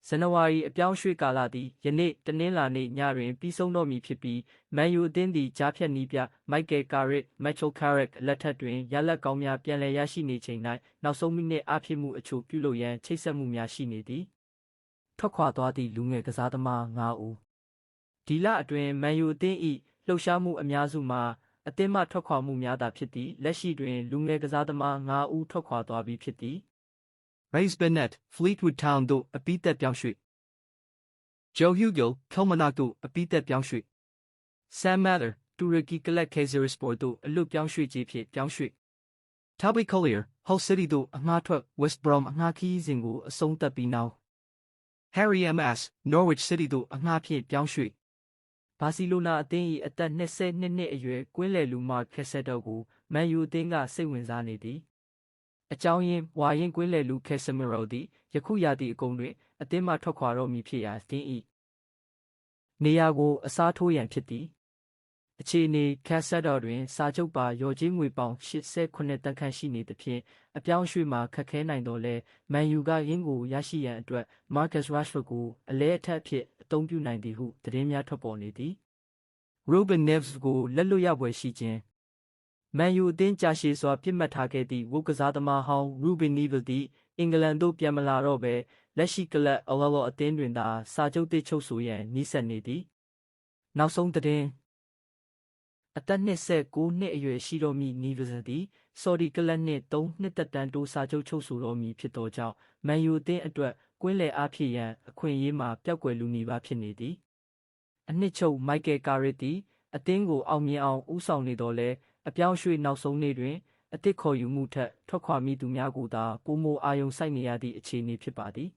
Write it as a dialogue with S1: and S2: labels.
S1: ဇန်နဝါရီအပြောင်းရွှေ့ကာလသည်ယနေ့တနင်္လာနေ့ညတွင်ပြီးဆုံးတော့မည်ဖြစ်ပြီးမန်ယူအသင်းသည်ကြားဖြတ်နည်းပြမိုက်ကယ်ကာရစ်မက်ချိုကာရက်လက်ထက်တွင်ရလဒ်ကောင်းများပြန်လည်ရရှိနေချိန်၌နောက်ဆုံးမိနစ်အားဖြည့်မှုအချို့ပြုလုပ်ရန်ချိတ်ဆက်မှုများရှိနေသည်ထွက်ခွာသွားသည့်လူငယ်ကစားသမား9ဦးဒီလအတွင်းမန်ယူအသင်း၏လှုပ်ရှားမှုအများစုမှာအသင်းမှထွက်ခွာမှုများသာဖြစ်သည်လက်ရှိတွင်လူငယ်ကစားသမား9ဦးထွက်ခွာသွားပြီးဖြစ်သည်Race Bennett, Fleetwood Town သို့အပြီးသက်ပြောင်းရွှေ့ Joe Hugill, Kilmarnock သို့အပြီးသက်ပြောင်းရွှေ့ Sam Mather, တူရကီကလပ် Kayserispor သို့အလွတ်ပြောင်းရွှေ့ခြင်းဖြင့်ပြောင်းရွှေ့ Toby Collier, Hull City သို့အငှားထွက် West Brom အငှားခရီးစဉ်ကိုအဆုံးသတ်ပြီးနောက် Harry MS, Norwich City သို့အငှားဖြင့်ပြောင်းရွှေ့ဘာစီလိုနာအသင်း၏အသက်22နှစ်အရွယ်ကွင်းလယ်လူမာကက်ဆက်တော့ကိုမန်ယူအသင်းကစိတ်ဝင်စားနေသည်အကြောင်းရင်းဝါရင်ကွင်းလယ်လူကက်ဆမီရိုသည်ယခုရာသီအကုန်တွင်အသင်းမှထွက်ခွာတော့မည်ဖြစ်ရာအသင်း၏နေရာကိုအစားထိုးရန်ဖြစ်သည်အခြေအနေကက်ဆက်တော့တွင်စာချုပ်ပါရော်ကြေးငွေပေါင်89တန်းခန့်ရှိနေသဖြင့်အပြောင်းရွှေ့မှာခက်ခဲနိုင်တော့လဲမန်ယူကရင်းကိုရရှိရန်အတွက်မာကတ်စ်ရတ်ဖ်ကိုအလဲအထက်အဖြစ်အသုံးပြုနိုင်သည်ဟုသတင်းများထွက်ပေါ်နေသည် Ruben Neves ကိုလက်လွတ်ရပွဲရှိခြင်းမန်ယူအသင်းကြာရှည်စွာပြစ်မှတ်ထားခဲ့သည့်ဝုတ်ကစားသမားဟောင်း Ruben Neves သည်အင်္ဂလန်သို့ပြန်မလာတော့ဘဲလက်ရှိကလပ်အလောအသင်းတွင်သာစာချုပ်သစ်ချုပ်ဆိုရန်နှိစက်နေသည်နောက်ဆုံးသတင်းအသက်29နှစ်အရွယ်ရှိတော်မူ Neves သည်ဆော်ဒီကလပ်နှင့်3နှစ်သက်တမ်းတိုးစာချုပ်ချုပ်ဆိုတော်မူဖြစ်သောကြောင့်မန်ယူအသင်းအတွက်ကွင်းလယ်အားဖြည့်ရန်အခွင့်အရေးမှာပျောက်ကွယ်လူနီပါဖြစ်နေသည်အနှစ်ချုပ်မိုက်ကယ်ကာရစ်သည်အသင်းကိုအောင်မြင်အောင်ဦးဆောင်နေတော်လဲအပြောင်းရွှေ့နောက်ဆုံးနေ့တွင်အသစ်ခေါ်ယူမှုထက်ထွက်ခွာမိသူများကိုသာပိုမိုအာရုံစိုက်နေရသည့်အခြေအနေဖြစ်ပါသည်